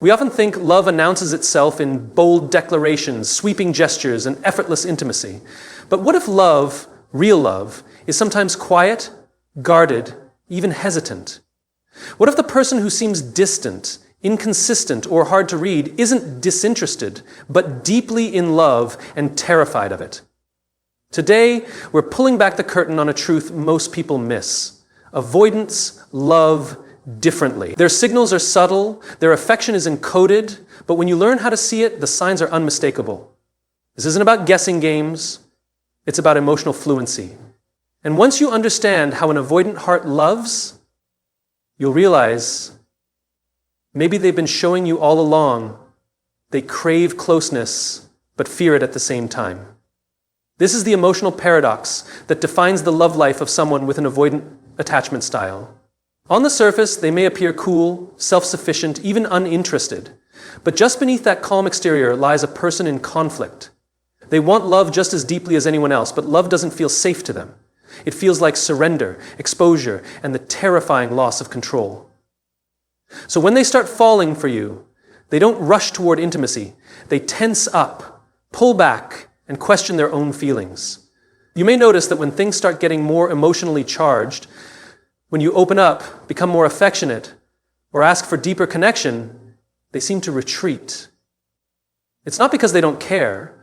We often think love announces itself in bold declarations, sweeping gestures, and effortless intimacy. But what if love, real love, is sometimes quiet, guarded, even hesitant? What if the person who seems distant, inconsistent, or hard to read isn't disinterested, but deeply in love and terrified of it? Today, we're pulling back the curtain on a truth most people miss. Avoidants love differently. Their signals are subtle, their affection is encoded, but when you learn how to see it, the signs are unmistakable. This isn't about guessing games, it's about emotional fluency. And once you understand how an avoidant heart loves, you'll realize maybe they've been showing you all along they crave closeness, but fear it at the same time. This is the emotional paradox that defines the love life of someone with an avoidant attachment style. On the surface, they may appear cool, self-sufficient, even uninterested. But just beneath that calm exterior lies a person in conflict. They want love just as deeply as anyone else, but love doesn't feel safe to them. It feels like surrender, exposure, and the terrifying loss of control. So when they start falling for you, they don't rush toward intimacy. They tense up, pull back, and question their own feelings. You may notice that when things start getting more emotionally charged, when you open up, become more affectionate, or ask for deeper connection, they seem to retreat. It's not because they don't care.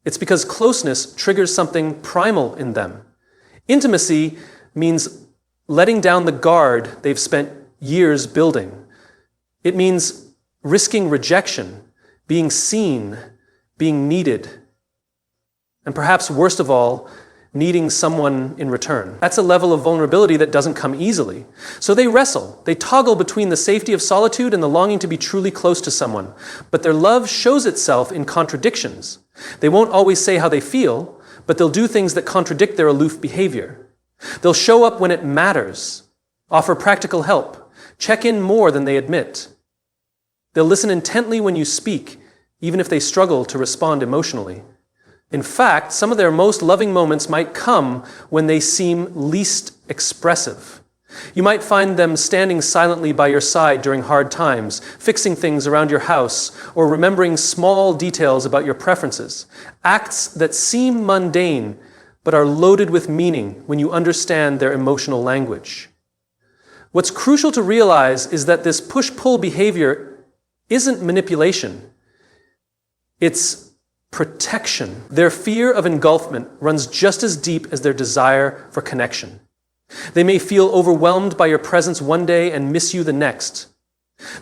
It's because closeness triggers something primal in them. Intimacy means letting down the guard they've spent years building. It means risking rejection, being seen, being needed, and perhaps worst of all, needing someone in return. That's a level of vulnerability that doesn't come easily. So they wrestle. They toggle between the safety of solitude and the longing to be truly close to someone. But their love shows itself in contradictions. They won't always say how they feel, but they'll do things that contradict their aloof behavior. They'll show up when it matters, offer practical help, check in more than they admit. They'll listen intently when you speak, even if they struggle to respond emotionally. In fact, some of their most loving moments might come when they seem least expressive. You might find them standing silently by your side during hard times, fixing things around your house, or remembering small details about your preferences. Acts that seem mundane, but are loaded with meaning when you understand their emotional language. What's crucial to realize is that this push-pull behavior isn't manipulation. It's protection. Their fear of engulfment runs just as deep as their desire for connection. They may feel overwhelmed by your presence one day and miss you the next.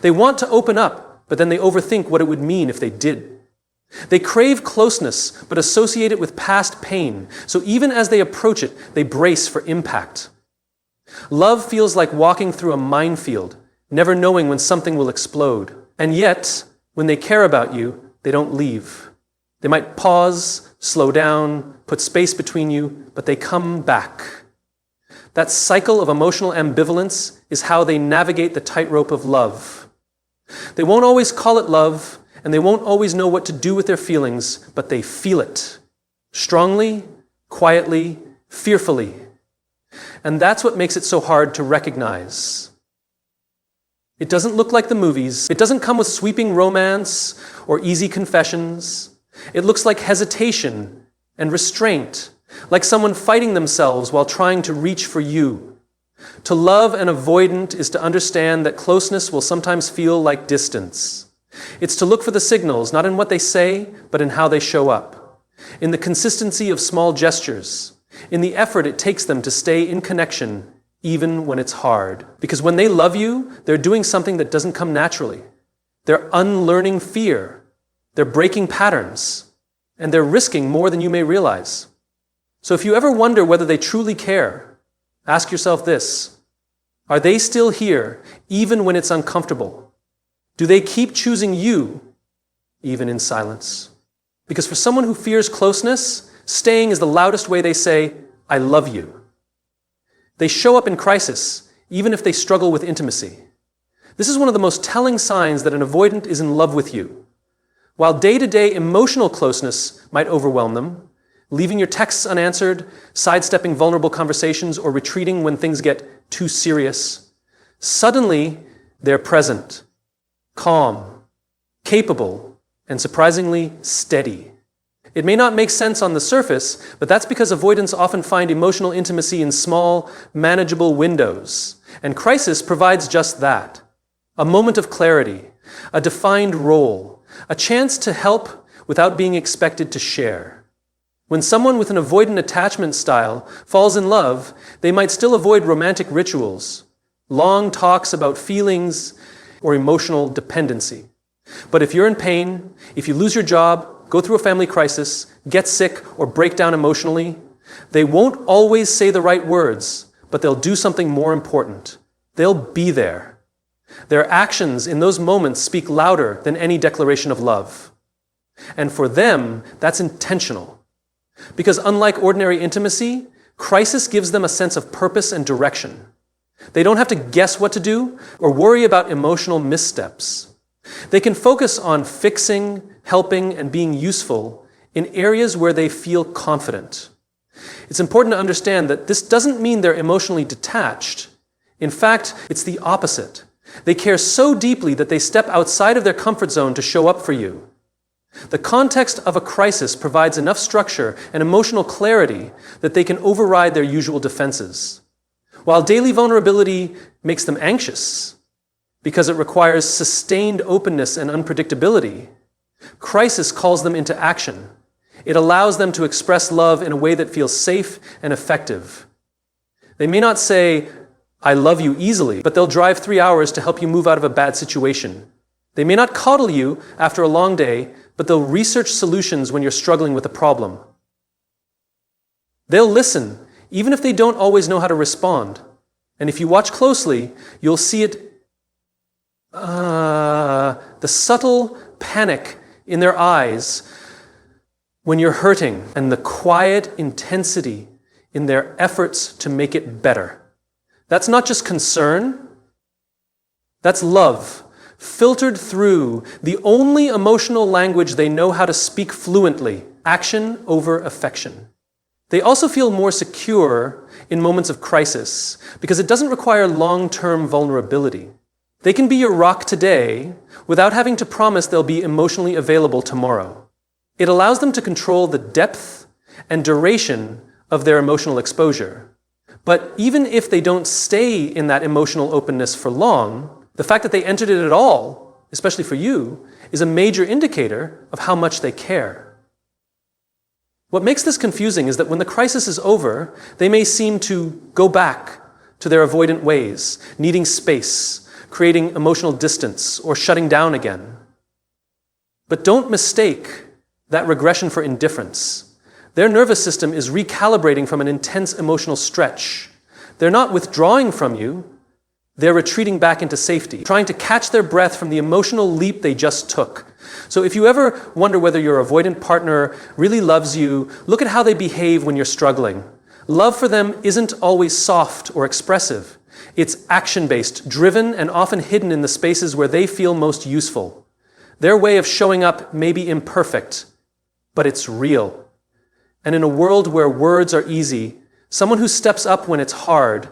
They want to open up, but then they overthink what it would mean if they did. They crave closeness, but associate it with past pain, so even as they approach it, they brace for impact. Love feels like walking through a minefield, never knowing when something will explode. And yet, when they care about you, they don't leave. They might pause, slow down, put space between you, but they come back. That cycle of emotional ambivalence is how they navigate the tightrope of love. They won't always call it love, and they won't always know what to do with their feelings, but they feel it. Strongly, quietly, fearfully. And that's what makes it so hard to recognize. It doesn't look like the movies. It doesn't come with sweeping romance or easy confessions. It looks like hesitation and restraint, like someone fighting themselves while trying to reach for you. To love an avoidant is to understand that closeness will sometimes feel like distance. It's to look for the signals, not in what they say, but in how they show up. In the consistency of small gestures, in the effort it takes them to stay in connection, even when it's hard. Because when they love you, they're doing something that doesn't come naturally. They're unlearning fear. They're breaking patterns, and they're risking more than you may realize. So if you ever wonder whether they truly care, ask yourself this: are they still here, even when it's uncomfortable? Do they keep choosing you, even in silence? Because for someone who fears closeness, staying is the loudest way they say, "I love you." They show up in crisis, even if they struggle with intimacy. This is one of the most telling signs that an avoidant is in love with you. While day-to-day emotional closeness might overwhelm them, leaving your texts unanswered, sidestepping vulnerable conversations, or retreating when things get too serious, suddenly they're present, calm, capable, and surprisingly steady. It may not make sense on the surface, but that's because avoidants often find emotional intimacy in small, manageable windows. And crisis provides just that. A moment of clarity, a defined role, a chance to help without being expected to share. When someone with an avoidant attachment style falls in love, they might still avoid romantic rituals, long talks about feelings, or emotional dependency. But if you're in pain, if you lose your job, go through a family crisis, get sick, or break down emotionally, they won't always say the right words, but they'll do something more important. They'll be there. Their actions in those moments speak louder than any declaration of love. And for them, that's intentional. Because unlike ordinary intimacy, crisis gives them a sense of purpose and direction. They don't have to guess what to do or worry about emotional missteps. They can focus on fixing, helping, and being useful in areas where they feel confident. It's important to understand that this doesn't mean they're emotionally detached. In fact, it's the opposite. They care so deeply that they step outside of their comfort zone to show up for you. The context of a crisis provides enough structure and emotional clarity that they can override their usual defenses. While daily vulnerability makes them anxious, because it requires sustained openness and unpredictability, crisis calls them into action. It allows them to express love in a way that feels safe and effective. They may not say, "I love you" easily, but they'll drive 3 hours to help you move out of a bad situation. They may not coddle you after a long day, but they'll research solutions when you're struggling with a problem. They'll listen, even if they don't always know how to respond. And if you watch closely, you'll see the subtle panic in their eyes when you're hurting, and the quiet intensity in their efforts to make it better. That's not just concern, that's love, filtered through the only emotional language they know how to speak fluently, action over affection. They also feel more secure in moments of crisis because it doesn't require long-term vulnerability. They can be your rock today without having to promise they'll be emotionally available tomorrow. It allows them to control the depth and duration of their emotional exposure. But even if they don't stay in that emotional openness for long, the fact that they entered it at all, especially for you, is a major indicator of how much they care. What makes this confusing is that when the crisis is over, they may seem to go back to their avoidant ways, needing space, creating emotional distance, or shutting down again. But don't mistake that regression for indifference. Their nervous system is recalibrating from an intense emotional stretch. They're not withdrawing from you, they're retreating back into safety, trying to catch their breath from the emotional leap they just took. So if you ever wonder whether your avoidant partner really loves you, look at how they behave when you're struggling. Love for them isn't always soft or expressive. It's action-based, driven, and often hidden in the spaces where they feel most useful. Their way of showing up may be imperfect, but it's real. And in a world where words are easy, someone who steps up when it's hard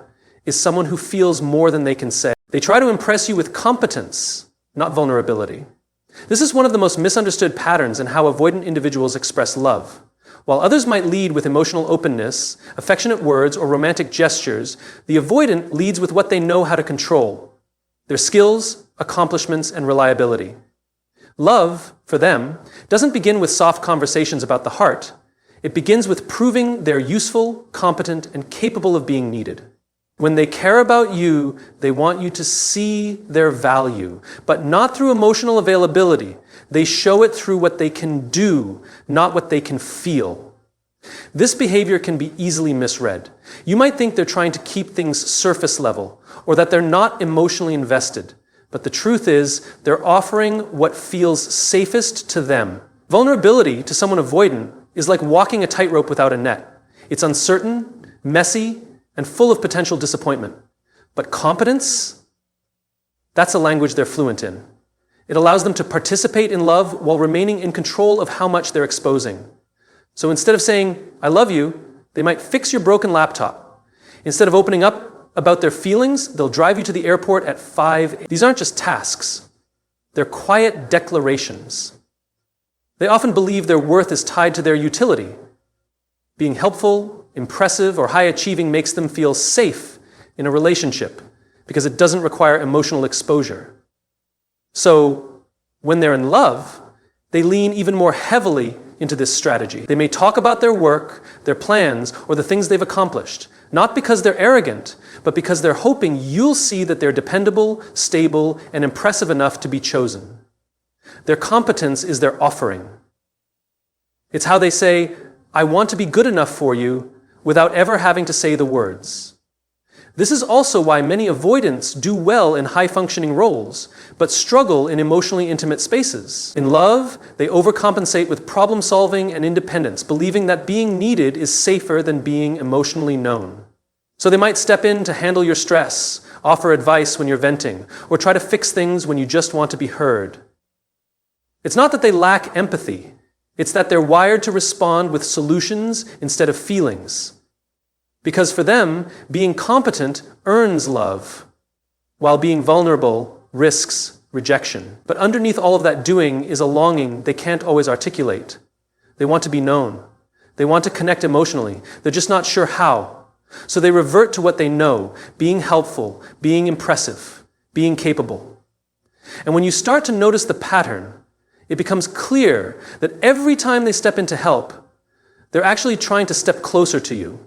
is someone who feels more than they can say. They try to impress you with competence, not vulnerability. This is one of the most misunderstood patterns in how avoidant individuals express love. While others might lead with emotional openness, affectionate words, or romantic gestures, the avoidant leads with what they know how to control: their skills, accomplishments, and reliability. Love, for them, doesn't begin with soft conversations about the heart. It begins with proving they're useful, competent, and capable of being needed. When they care about you, they want you to see their value, but not through emotional availability. They show it through what they can do, not what they can feel. This behavior can be easily misread. You might think they're trying to keep things surface level, or that they're not emotionally invested. But the truth is, they're offering what feels safest to them. Vulnerability to someone avoidant is like walking a tightrope without a net. It's uncertain, messy, and full of potential disappointment. But competence? That's a language they're fluent in. It allows them to participate in love while remaining in control of how much they're exposing. So instead of saying, "I love you," they might fix your broken laptop. Instead of opening up about their feelings, they'll drive you to the airport at 5. These aren't just tasks. They're quiet declarations. They often believe their worth is tied to their utility. Being helpful, impressive, or high-achieving makes them feel safe in a relationship because it doesn't require emotional exposure. So, when they're in love, they lean even more heavily into this strategy. They may talk about their work, their plans, or the things they've accomplished, not because they're arrogant, but because they're hoping you'll see that they're dependable, stable, and impressive enough to be chosen. Their competence is their offering. It's how they say, "I want to be good enough for you," without ever having to say the words. This is also why many avoidants do well in high-functioning roles, but struggle in emotionally intimate spaces. In love, they overcompensate with problem-solving and independence, believing that being needed is safer than being emotionally known. So they might step in to handle your stress, offer advice when you're venting, or try to fix things when you just want to be heard. It's not that they lack empathy. It's that they're wired to respond with solutions instead of feelings. Because for them, being competent earns love, while being vulnerable risks rejection. But underneath all of that doing is a longing they can't always articulate. They want to be known. They want to connect emotionally. They're just not sure how. So they revert to what they know, being helpful, being impressive, being capable. And when you start to notice the pattern, it becomes clear that every time they step in to help, they're actually trying to step closer to you.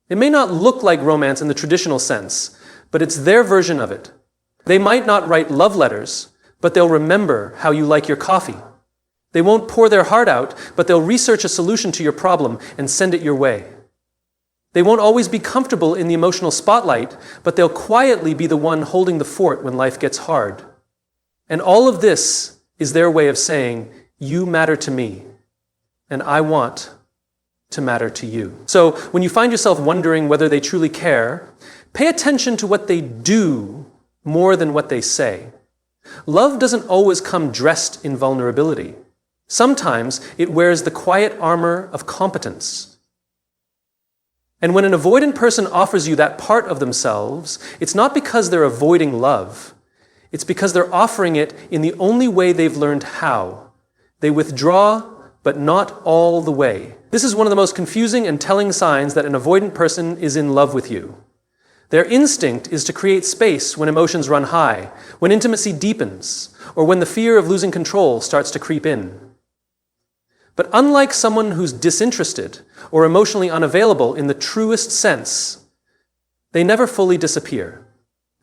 It may not look like romance in the traditional sense, but it's their version of it. They might not write love letters, but they'll remember how you like your coffee. They won't pour their heart out, but they'll research a solution to your problem and send it your way. They won't always be comfortable in the emotional spotlight, but they'll quietly be the one holding the fort when life gets hard. And all of this is their way of saying, "You matter to me, and I want to matter to you." So when you find yourself wondering whether they truly care, pay attention to what they do more than what they say. Love doesn't always come dressed in vulnerability. Sometimes it wears the quiet armor of competence. And when an avoidant person offers you that part of themselves, it's not because they're avoiding love. It's because they're offering it in the only way they've learned how. They withdraw, but not all the way. This is one of the most confusing and telling signs that an avoidant person is in love with you. Their instinct is to create space when emotions run high, when intimacy deepens, or when the fear of losing control starts to creep in. But unlike someone who's disinterested or emotionally unavailable in the truest sense, they never fully disappear.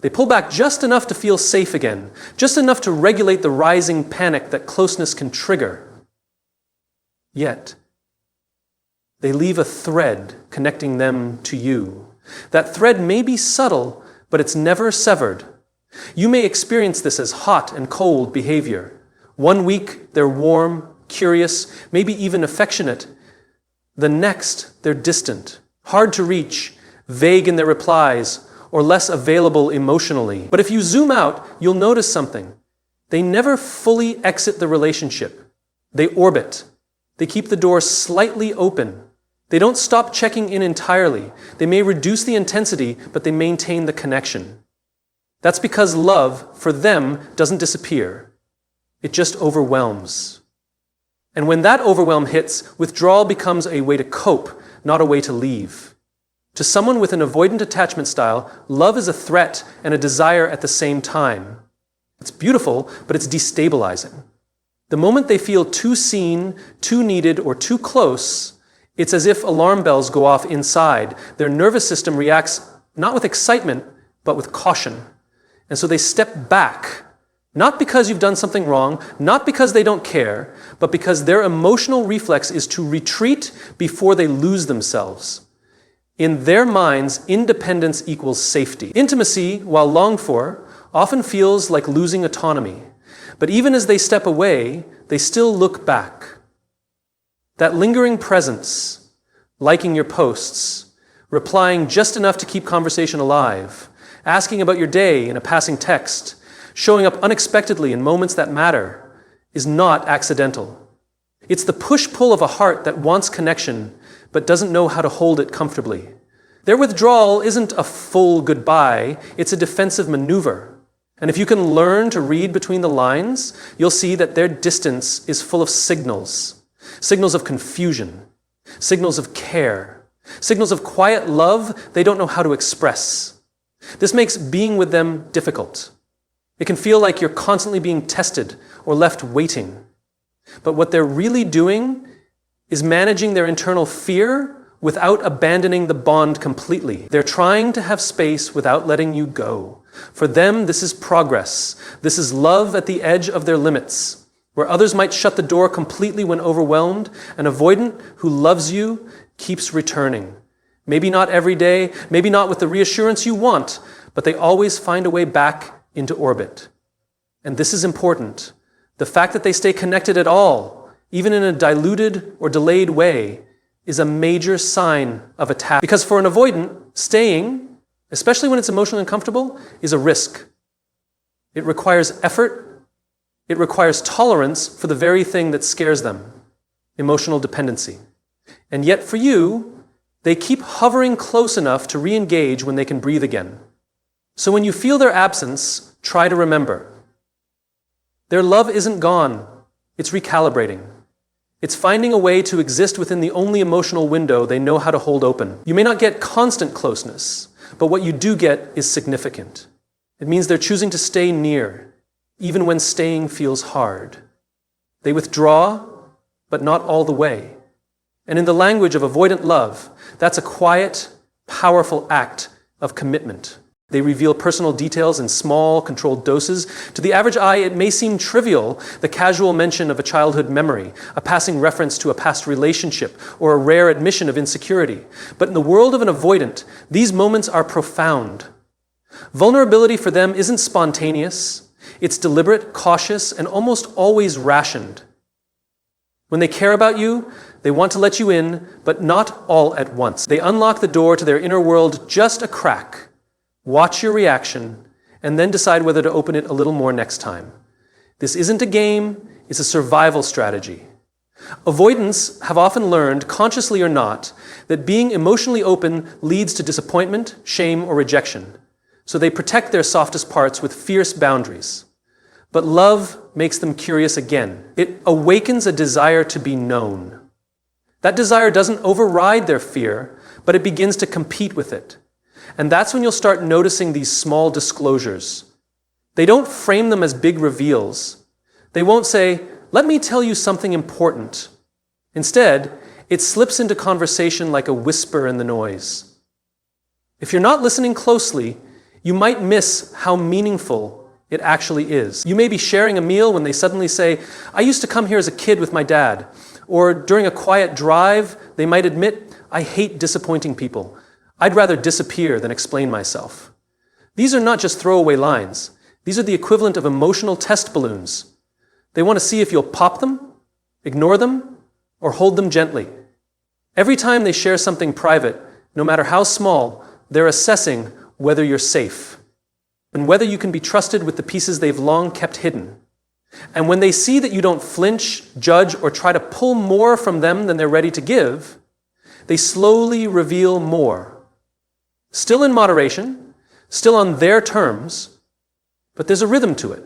They pull back just enough to feel safe again, just enough to regulate the rising panic that closeness can trigger. Yet, they leave a thread connecting them to you. That thread may be subtle, but it's never severed. You may experience this as hot and cold behavior. One week, they're warm, curious, maybe even affectionate. The next, they're distant, hard to reach, vague in their replies, or less available emotionally. But if you zoom out, you'll notice something. They never fully exit the relationship. They orbit. They keep the door slightly open. They don't stop checking in entirely. They may reduce the intensity, but they maintain the connection. That's because love, for them, doesn't disappear. It just overwhelms. And when that overwhelm hits, withdrawal becomes a way to cope, not a way to leave. To someone with an avoidant attachment style, love is a threat and a desire at the same time. It's beautiful, but it's destabilizing. The moment they feel too seen, too needed, or too close, it's as if alarm bells go off inside. Their nervous system reacts not with excitement, but with caution. And so they step back, not because you've done something wrong, not because they don't care, but because their emotional reflex is to retreat before they lose themselves. In their minds, independence equals safety. Intimacy, while longed for, often feels like losing autonomy. But even as they step away, they still look back. That lingering presence, liking your posts, replying just enough to keep conversation alive, asking about your day in a passing text, showing up unexpectedly in moments that matter, is not accidental. It's the push-pull of a heart that wants connection, but doesn't know how to hold it comfortably. Their withdrawal isn't a full goodbye, it's a defensive maneuver. And if you can learn to read between the lines, you'll see that their distance is full of signals. Signals of confusion, signals of care, signals of quiet love they don't know how to express. This makes being with them difficult. It can feel like you're constantly being tested or left waiting. But what they're really doing is managing their internal fear without abandoning the bond completely. They're trying to have space without letting you go. For them, this is progress. This is love at the edge of their limits. Where others might shut the door completely when overwhelmed, an avoidant who loves you keeps returning. Maybe not every day, maybe not with the reassurance you want, but they always find a way back into orbit. And this is important. The fact that they stay connected at all, even in a diluted or delayed way, is a major sign of attack. Because for an avoidant, staying, especially when it's emotionally uncomfortable, is a risk. It requires effort. It requires tolerance for the very thing that scares them, emotional dependency. And yet for you, they keep hovering close enough to re-engage when they can breathe again. So when you feel their absence, try to remember. Their love isn't gone. It's recalibrating. It's finding a way to exist within the only emotional window they know how to hold open. You may not get constant closeness, but what you do get is significant. It means they're choosing to stay near, even when staying feels hard. They withdraw, but not all the way. And in the language of avoidant love, that's a quiet, powerful act of commitment. They reveal personal details in small, controlled doses. To the average eye, it may seem trivial, the casual mention of a childhood memory, a passing reference to a past relationship, or a rare admission of insecurity. But in the world of an avoidant, these moments are profound. Vulnerability for them isn't spontaneous. It's deliberate, cautious, and almost always rationed. When they care about you, they want to let you in, but not all at once. They unlock the door to their inner world just a crack. Watch your reaction, and then decide whether to open it a little more next time. This isn't a game, it's a survival strategy. Avoidants have often learned, consciously or not, that being emotionally open leads to disappointment, shame, or rejection. So they protect their softest parts with fierce boundaries. But love makes them curious again. It awakens a desire to be known. That desire doesn't override their fear, but it begins to compete with it. And that's when you'll start noticing these small disclosures. They don't frame them as big reveals. They won't say, "Let me tell you something important." Instead, it slips into conversation like a whisper in the noise. If you're not listening closely, you might miss how meaningful it actually is. You may be sharing a meal when they suddenly say, "I used to come here as a kid with my dad." Or during a quiet drive, they might admit, "I hate disappointing people. I'd rather disappear than explain myself." These are not just throwaway lines. These are the equivalent of emotional test balloons. They want to see if you'll pop them, ignore them, or hold them gently. Every time they share something private, no matter how small, they're assessing whether you're safe and whether you can be trusted with the pieces they've long kept hidden. And when they see that you don't flinch, judge, or try to pull more from them than they're ready to give, they slowly reveal more. Still in moderation, still on their terms, but there's a rhythm to it.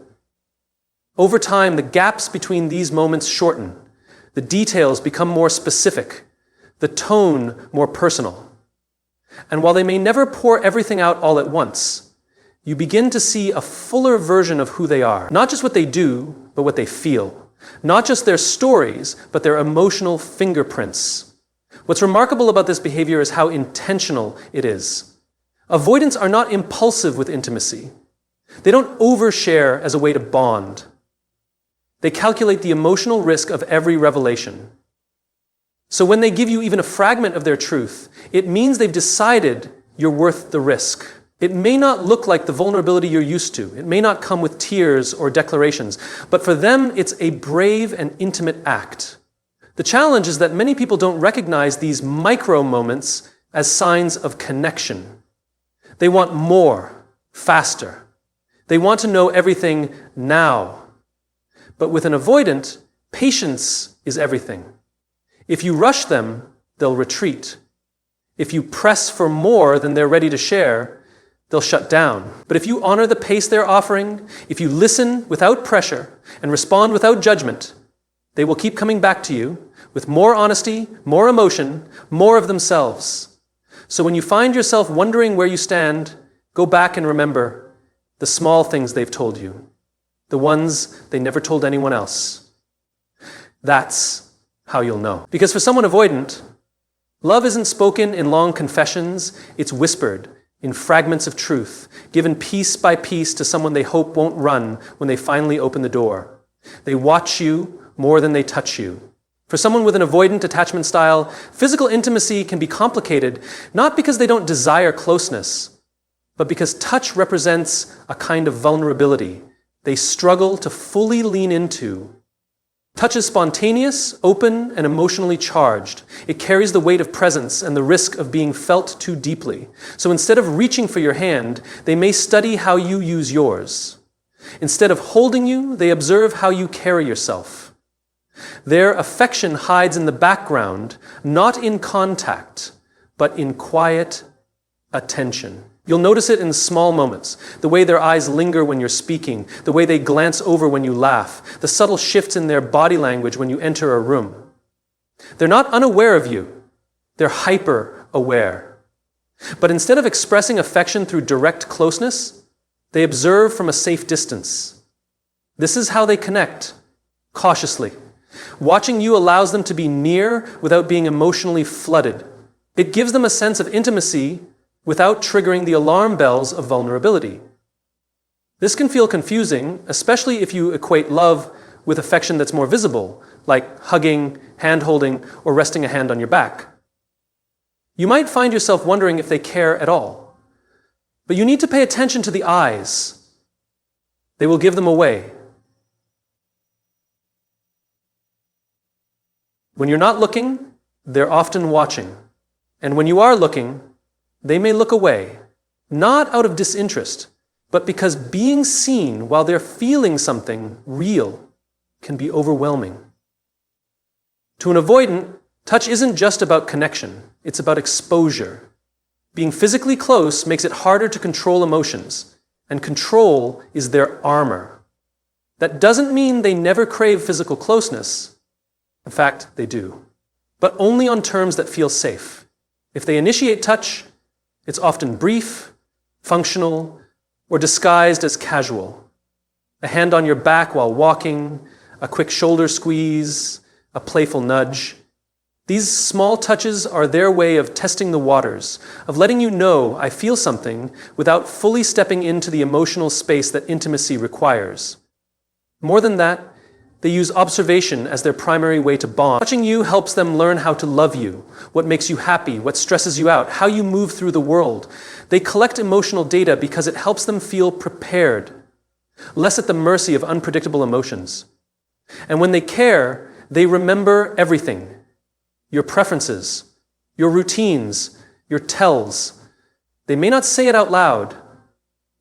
Over time, the gaps between these moments shorten. The details become more specific, the tone more personal. And while they may never pour everything out all at once, you begin to see a fuller version of who they are. Not just what they do, but what they feel. Not just their stories, but their emotional fingerprints. What's remarkable about this behavior is how intentional it is. Avoidants are not impulsive with intimacy. They don't overshare as a way to bond. They calculate the emotional risk of every revelation. So when they give you even a fragment of their truth, it means they've decided you're worth the risk. It may not look like the vulnerability you're used to. It may not come with tears or declarations, but for them, it's a brave and intimate act. The challenge is that many people don't recognize these micro moments as signs of connection. They want more, faster. They want to know everything now. But with an avoidant, patience is everything. If you rush them, they'll retreat. If you press for more than they're ready to share, they'll shut down. But if you honor the pace they're offering, if you listen without pressure and respond without judgment, they will keep coming back to you with more honesty, more emotion, more of themselves. So when you find yourself wondering where you stand, go back and remember the small things they've told you, the ones they never told anyone else. That's how you'll know. Because for someone avoidant, love isn't spoken in long confessions, it's whispered in fragments of truth, given piece by piece to someone they hope won't run when they finally open the door. They watch you more than they touch you. For someone with an avoidant attachment style, physical intimacy can be complicated, not because they don't desire closeness, but because touch represents a kind of vulnerability they struggle to fully lean into. Touch is spontaneous, open, and emotionally charged. It carries the weight of presence and the risk of being felt too deeply. So instead of reaching for your hand, they may study how you use yours. Instead of holding you, they observe how you carry yourself. Their affection hides in the background, not in contact, but in quiet attention. You'll notice it in small moments, the way their eyes linger when you're speaking, the way they glance over when you laugh, the subtle shifts in their body language when you enter a room. They're not unaware of you, they're hyper-aware. But instead of expressing affection through direct closeness, they observe from a safe distance. This is how they connect, cautiously. Watching you allows them to be near without being emotionally flooded. It gives them a sense of intimacy without triggering the alarm bells of vulnerability. This can feel confusing, especially if you equate love with affection that's more visible, like hugging, hand-holding, or resting a hand on your back. You might find yourself wondering if they care at all. But you need to pay attention to the eyes. They will give them away. When you're not looking, they're often watching. And when you are looking, they may look away, not out of disinterest, but because being seen while they're feeling something real can be overwhelming. To an avoidant, touch isn't just about connection, it's about exposure. Being physically close makes it harder to control emotions, and control is their armor. That doesn't mean they never crave physical closeness. In fact, they do, but only on terms that feel safe. If they initiate touch, it's often brief, functional, or disguised as casual. A hand on your back while walking, a quick shoulder squeeze, a playful nudge. These small touches are their way of testing the waters, of letting you know I feel something without fully stepping into the emotional space that intimacy requires. More than that, they use observation as their primary way to bond. Watching you helps them learn how to love you, what makes you happy, what stresses you out, how you move through the world. They collect emotional data because it helps them feel prepared, less at the mercy of unpredictable emotions. And when they care, they remember everything. Your preferences, your routines, your tells. They may not say it out loud,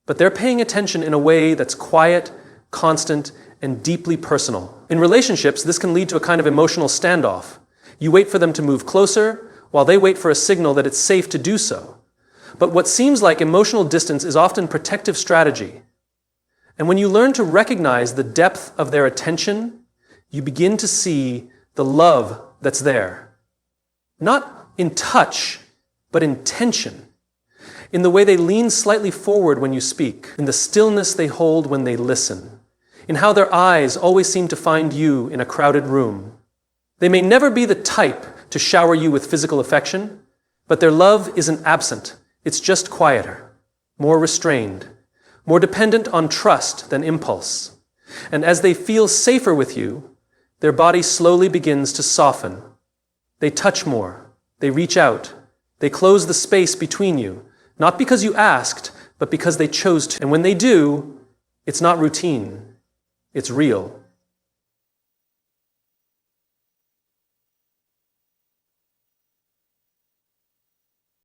but they're paying attention in a way that's quiet, constant, and deeply personal. In relationships, this can lead to a kind of emotional standoff. You wait for them to move closer, while they wait for a signal that it's safe to do so. But what seems like emotional distance is often protective strategy. And when you learn to recognize the depth of their attention, you begin to see the love that's there. Not in touch, but in tension. In the way they lean slightly forward when you speak, in the stillness they hold when they listen, in how their eyes always seem to find you in a crowded room. They may never be the type to shower you with physical affection, but their love isn't absent. It's just quieter, more restrained, more dependent on trust than impulse. And as they feel safer with you, their body slowly begins to soften. They touch more, they reach out, they close the space between you, not because you asked, but because they chose to. And when they do, it's not routine. It's real.